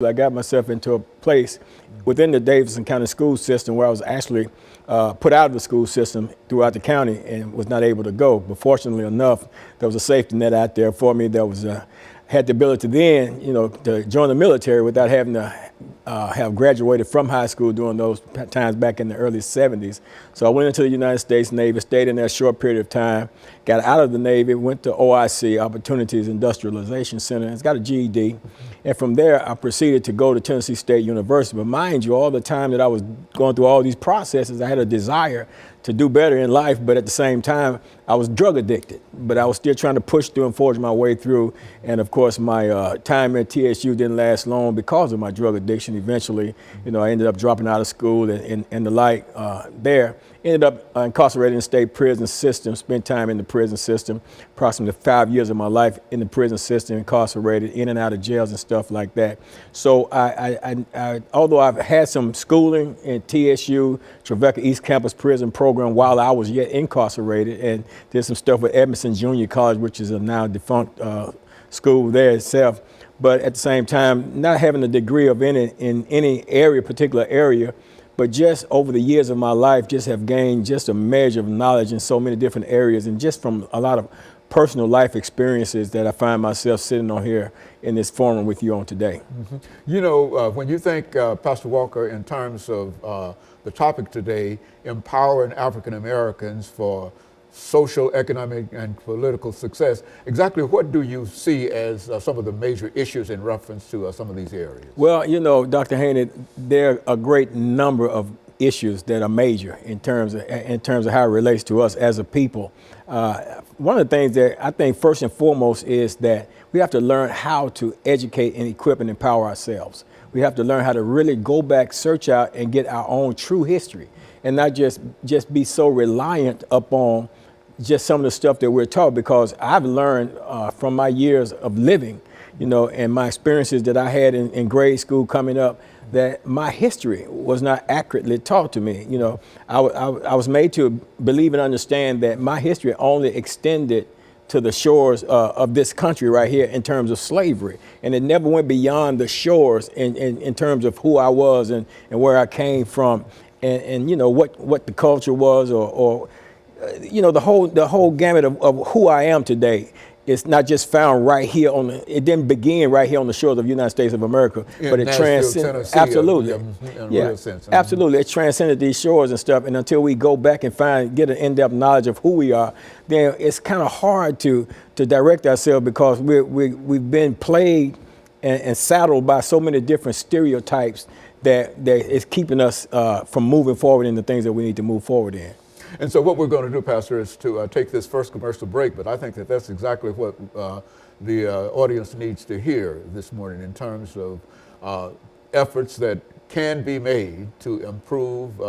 I got myself into a place within the Davidson County school system where I was actually put out of the school system throughout the county and was not able to go. But fortunately enough, there was a safety net out there for me that was had the ability then, to join the military without having to have graduated from high school during those times back in the early 70s. So I went into the United States Navy, stayed in there a short period of time, got out of the Navy, went to OIC, Opportunities Industrialization Center, and got a GED. And from there, I proceeded to go to Tennessee State University. But mind you, all the time that I was going through all these processes, I had a desire to do better in life, but at the same time, I was drug addicted. But I was still trying to push through and forge my way through. And of course, my time at TSU didn't last long because of my drug addiction. Eventually, I ended up dropping out of school and the like there. Ended up incarcerated in the state prison system, spent time in the prison system, approximately 5 years of my life in the prison system, incarcerated, in and out of jails and stuff like that. So although I've had some schooling in TSU, Trevecca East Campus Prison Program while I was yet incarcerated, and did some stuff with Edmondson Junior College, which is a now defunct school there itself. But at the same time, not having a degree of in any particular area, but just over the years of my life, just have gained just a measure of knowledge in so many different areas, and just from a lot of personal life experiences that I find myself sitting on here in this forum with you on today. Mm-hmm. When you think, Pastor Walker, in terms of the topic today, empowering African Americans for social, economic, and political success, exactly what do you see as some of the major issues in reference to some of these areas? Well, Dr. Haney, there are a great number of issues that are major in terms of how it relates to us as a people. One of the things that I think first and foremost is that we have to learn how to educate and equip and empower ourselves. We have to learn how to really go back, search out, and get our own true history, and not just be so reliant upon just some of the stuff that we're taught. Because I've learned from my years of living, and my experiences that I had in grade school coming up, that my history was not accurately taught to me. I was made to believe and understand that my history only extended to the shores of this country right here in terms of slavery. And it never went beyond the shores in terms of who I was and where I came from, and what the culture was, or the whole gamut of who I am today. It's not just found right here it didn't begin right here on the shores of the United States of America, but it transcended. Absolutely. Real sense. Absolutely. It transcended these shores and stuff. And until we go back and get an in-depth knowledge of who we are, then it's kind of hard to direct ourselves, because we've been plagued and saddled by so many different stereotypes that is keeping us from moving forward in the things that we need to move forward in. And so what we're going to do, Pastor, is to take this first commercial break, but I think that that's exactly what the audience needs to hear this morning in terms of efforts that can be made to improve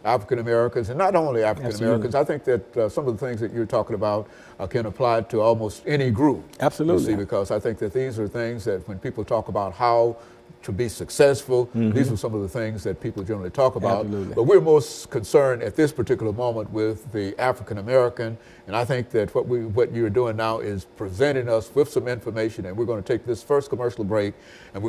African Americans, and not only African Americans. I think that some of the things that you're talking about can apply to almost any group. Absolutely. You see, because I think that these are things that when people talk about how to be successful, these are some of the things that people generally talk about. Absolutely. But we're most concerned at this particular moment with the African American, and I think that what you're doing now is presenting us with some information, and we're going to take this first commercial break, and we're going